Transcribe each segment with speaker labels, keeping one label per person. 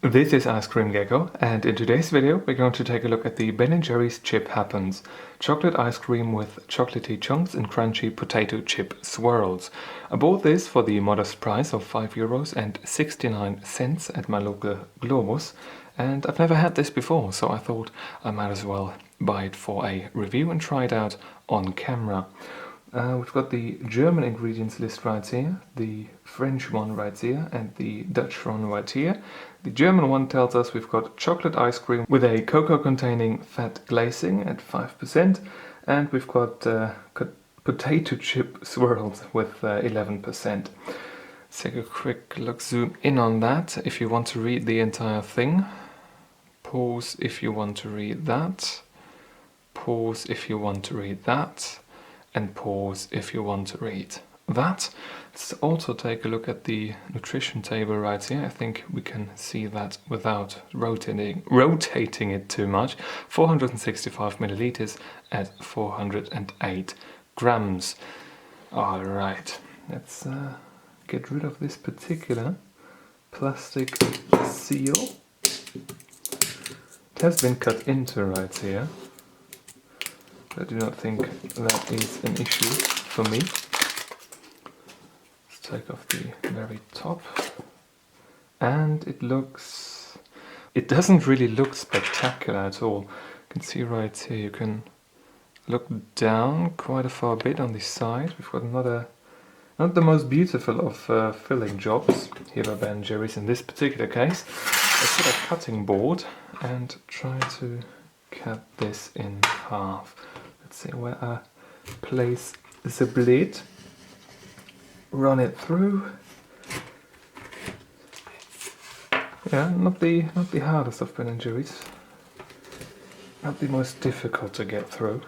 Speaker 1: This is Ice Cream Gecko, and in today's video we're going to take a look at the Ben & Jerry's Chip Happens. Chocolate ice cream with chocolatey chunks and crunchy potato chip swirls. I bought this for the modest price of €5.69 at my local Globus, and I've never had this before, so I thought I might as well buy it for a review and try it out on camera. We've got the German ingredients list right here, the French one right here, and the Dutch one right here. The German one tells us we've got chocolate ice cream with a cocoa-containing fat glazing at 5%, and we've got potato chip swirls with 11%. Let's take a quick look, zoom in on that. If you want to read the entire thing, pause if you want to read that, pause if you want to read that, and pause if you want to read that. Let's also take a look at the nutrition table right here. I think we can see that without rotating it too much. 465 milliliters at 408 grams. Alright, let's get rid of this particular plastic seal. It has been cut into right here. I do not think that is an issue for me. Let's take off the very top. And it doesn't really look spectacular at all. You can see right here, you can look down quite a far bit on this side. We've got not the most beautiful of filling jobs here by Ben & Jerry's in this particular case. Let's get a cutting board and try to cut this in half. Let's see where I place the blade, run it through. Yeah, not the hardest of Ben & Jerry's, not the most difficult to get through.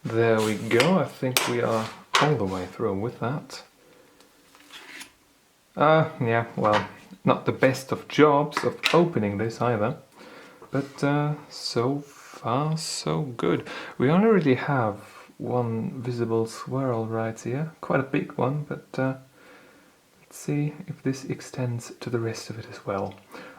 Speaker 1: There we go, I think we are all the way through with that. Yeah, well, not the best of jobs of opening this either, but so far so good. We only really have one visible swirl right here, quite a big one, but let's see if this extends to the rest of it as well.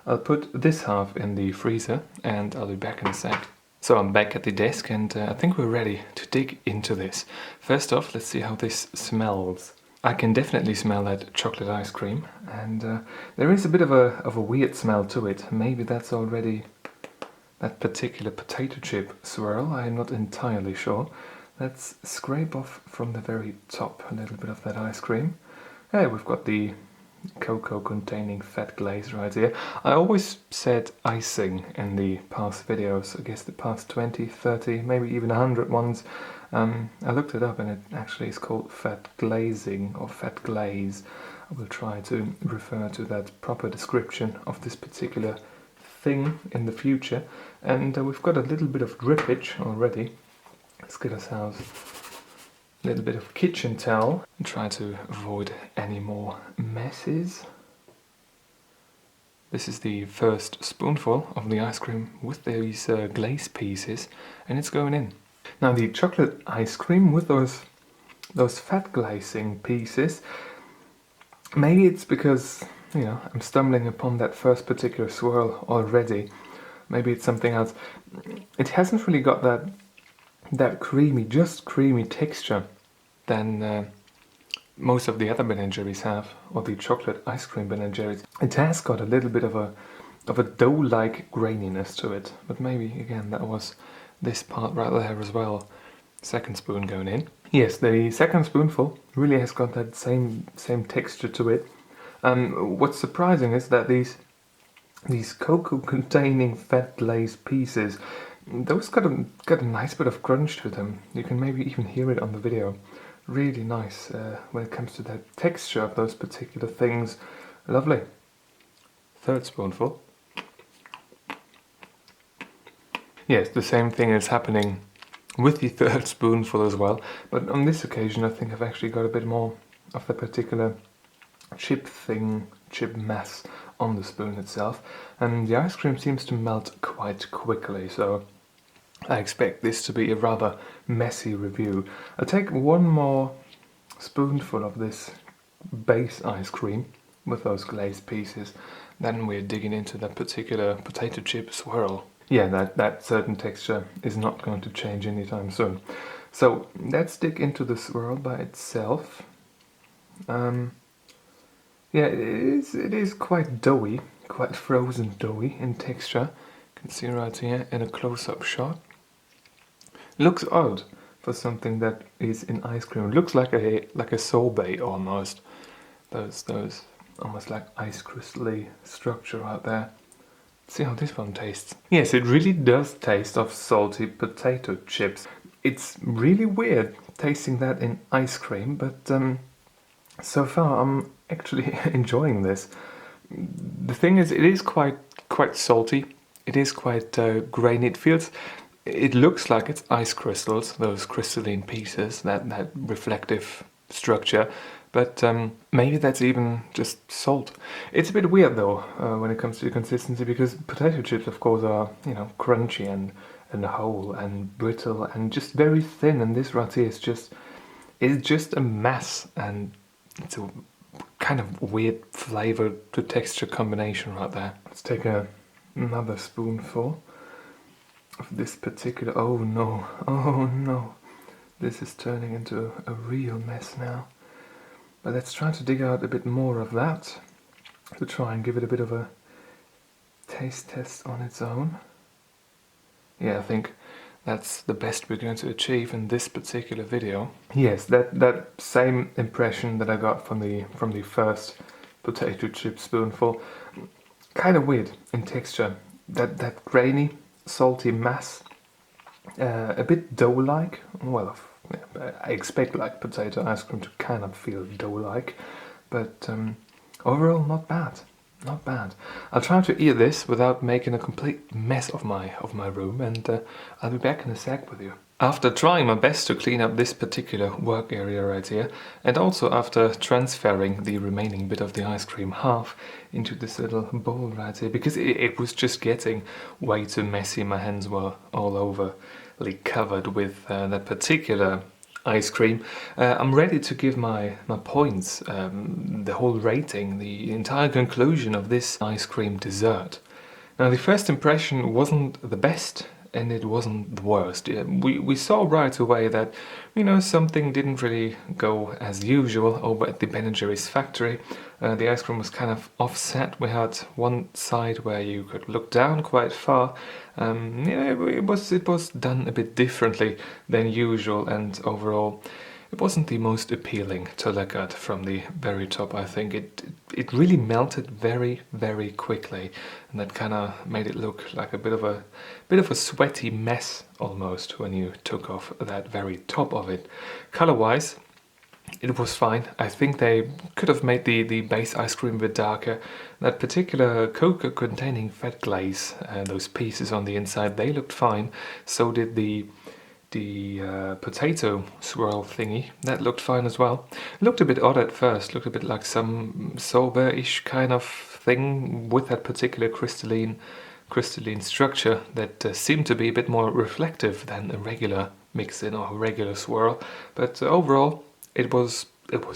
Speaker 1: I'll put this half in the freezer and I'll be back in a sec. So I'm back at the desk and I think we're ready to dig into this. First off, let's see how this smells. I can definitely smell that chocolate ice cream, and there is a bit of a weird smell to it. Maybe that's already that particular potato chip swirl, I'm not entirely sure. Let's scrape off from the very top a little bit of that ice cream. Hey, we've got the cocoa containing fat glaze right here. I always said icing in the past videos, I guess the past 20, 30, maybe even 100 ones. I looked it up and it actually is called fat glazing or fat glaze. I will try to refer to that proper description of this particular thing in the future. And we've got a little bit of drippage already. Let's get ourselves a little bit of kitchen towel and try to avoid any more messes. This is the first spoonful of the ice cream with these glaze pieces, and it's going in. Now the chocolate ice cream with those fat glazing pieces, maybe it's because, you know, I'm stumbling upon that first particular swirl already. Maybe it's something else. It hasn't really got that creamy, just creamy texture than most of the other Ben & Jerry's have, or the chocolate ice cream Ben & Jerry's. It has got a little bit of a dough-like graininess to it, but maybe again that was this part right there as well. Second spoon going in. Yes, the second spoonful really has got that same texture to it. What's surprising is that these cocoa-containing fat glaze pieces, those got a nice bit of crunch to them. You can maybe even hear it on the video. Really nice when it comes to that texture of those particular things. Lovely. Third spoonful. Yes, the same thing is happening with the third spoonful as well, but on this occasion I think I've actually got a bit more of the particular chip mass on the spoon itself, and the ice cream seems to melt quite quickly, so I expect this to be a rather messy review. I'll take one more spoonful of this base ice cream with those glazed pieces, then we're digging into that particular potato chip swirl. Yeah, that certain texture is not going to change anytime soon. So let's dig into the swirl by itself. Yeah, it is quite doughy, quite frozen doughy in texture. You can see right here in a close-up shot. Looks odd for something that is in ice cream. It looks like a sorbet almost. Those almost like ice crystally structure out there. See how this one tastes. Yes, it really does taste of salty potato chips. It's really weird tasting that in ice cream, but so far I'm actually enjoying this. The thing is, it is quite salty. It is quite grainy. It looks like it's ice crystals, those crystalline pieces, that reflective structure. But maybe that's even just salt. It's a bit weird though when it comes to consistency, because potato chips, of course, are crunchy and whole and brittle and just very thin. And this right here is just a mass, and it's a kind of weird flavor to texture combination right there. Let's take another spoonful of this particular. Oh no, this is turning into a real mess now. But let's try to dig out a bit more of that to try and give it a bit of a taste test on its own. Yeah, I think that's the best we're going to achieve in this particular video. Yes, that same impression that I got from the first potato chip spoonful. Kind of weird in texture. That grainy, salty mass, a bit dough-like. Well, I expect like potato ice cream to kind of feel dough-like, but overall not bad. Not bad. I'll try to eat this without making a complete mess of my room, and I'll be back in a sec with you. After trying my best to clean up this particular work area right here, and also after transferring the remaining bit of the ice cream half into this little bowl right here, because it was just getting way too messy. My hands were all overly covered with that particular ice cream. I'm ready to give my points, the whole rating, the entire conclusion of this ice cream dessert. Now, the first impression wasn't the best, and it wasn't the worst. We saw right away that, something didn't really go as usual over at the Ben & Jerry's factory. The ice cream was kind of offset. We had one side where you could look down quite far. It was done a bit differently than usual, and overall it wasn't the most appealing to look at from the very top. I think it really melted very, very quickly, and that kind of made it look like a bit of a sweaty mess almost when you took off that very top of it. Color-wise, it was fine. I think they could have made the base ice cream a bit darker. That particular cocoa containing fat glaze, those pieces on the inside, they looked fine. So did the potato swirl thingy. That looked fine as well. Looked a bit odd at first. Looked a bit like some sorbet-ish kind of thing with that particular crystalline structure that seemed to be a bit more reflective than a regular mix-in or a regular swirl. But overall, it was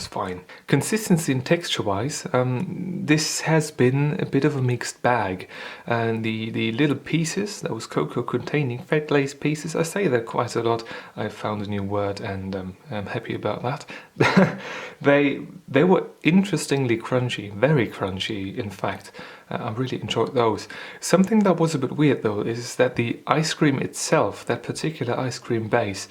Speaker 1: fine. Consistency and texture-wise, this has been a bit of a mixed bag. And the little pieces, those cocoa-containing fat glaze pieces, I say that quite a lot. I found a new word, and I'm happy about that. They were interestingly crunchy, very crunchy, in fact. I really enjoyed those. Something that was a bit weird, though, is that the ice cream itself, that particular ice cream base,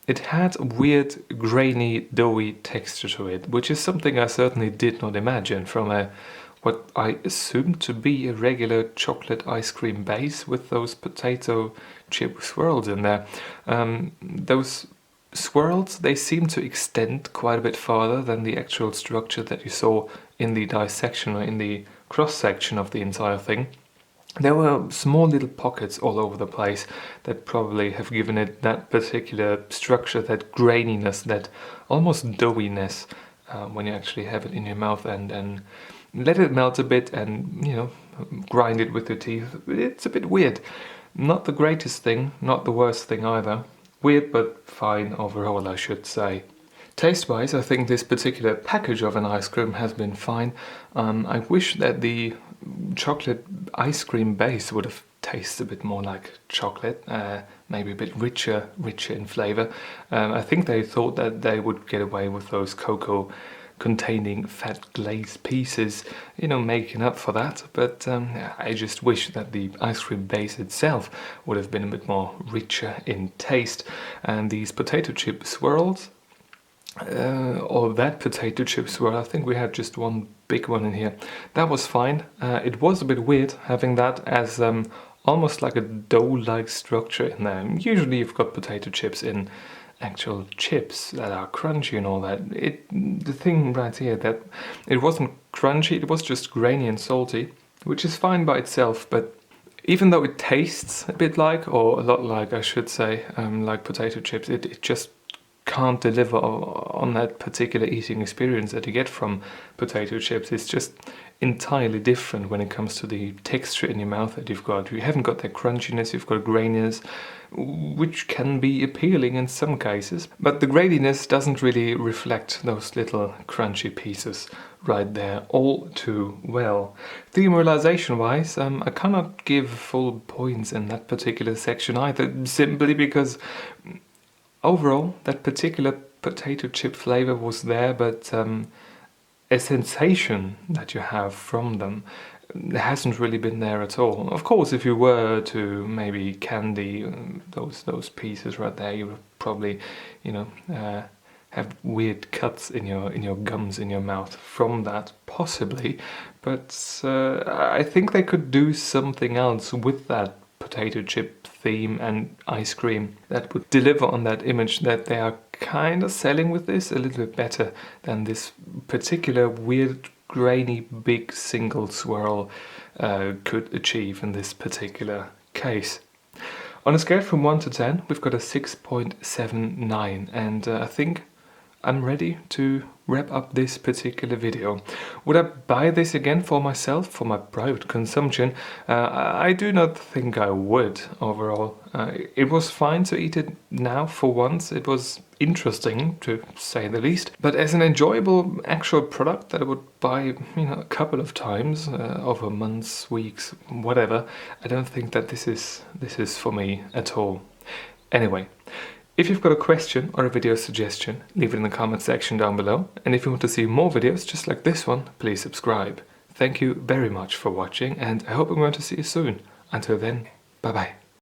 Speaker 1: it had a weird, grainy, doughy texture to it, which is something I certainly did not imagine from what I assumed to be a regular chocolate ice cream base with those potato chip swirls in there. Those swirls, they seem to extend quite a bit farther than the actual structure that you saw in the dissection or in the cross-section of the entire thing. There were small little pockets all over the place that probably have given it that particular structure, that graininess, that almost doughiness when you actually have it in your mouth and let it melt a bit and, grind it with your teeth. It's a bit weird. Not the greatest thing, not the worst thing either. Weird but fine overall, I should say. Taste-wise, I think this particular package of an ice cream has been fine. I wish that the chocolate ice cream base would have tasted a bit more like chocolate, maybe a bit richer in flavor. I think they thought that they would get away with those cocoa containing fat glazed pieces, making up for that, but I just wish that the ice cream base itself would have been a bit more richer in taste. And these potato chip swirls, or that potato chip swirl, I think we had just one big one in here, that was fine. It was a bit weird having that as almost like a dough-like structure in there. Usually you've got potato chips in actual chips that are crunchy and all that. The thing right here, that it wasn't crunchy, it was just grainy and salty, which is fine by itself, but even though it tastes a bit like, or a lot like, I should say, like potato chips, it just can't deliver on that particular eating experience that you get from potato chips. It's just entirely different when it comes to the texture in your mouth that you've got. You haven't got that crunchiness, you've got graininess, which can be appealing in some cases, but the graininess doesn't really reflect those little crunchy pieces right there all too well. Theme wise, I cannot give full points in that particular section either, simply because overall that particular potato chip flavor was there, but a sensation that you have from them hasn't really been there at all. Of course, if you were to maybe candy those pieces right there, you would probably, have weird cuts in your gums, in your mouth from that, possibly. But I think they could do something else with that potato chip theme and ice cream that would deliver on that image that they are kind of selling with this a little bit better than this particular weird grainy big single swirl could achieve in this particular case. On a scale from 1 to 10, we've got a 6.79, and I think I'm ready to wrap up this particular video. Would I buy this again for myself, for my private consumption? I do not think I would overall. It was fine to eat it now for once. It was interesting, to say the least. But as an enjoyable actual product that I would buy, a couple of times over months, weeks, whatever, I don't think that this is for me at all. Anyway, if you've got a question or a video suggestion, leave it in the comment section down below. And if you want to see more videos just like this one, please subscribe. Thank you very much for watching, and I hope I'm going to see you soon. Until then, bye bye.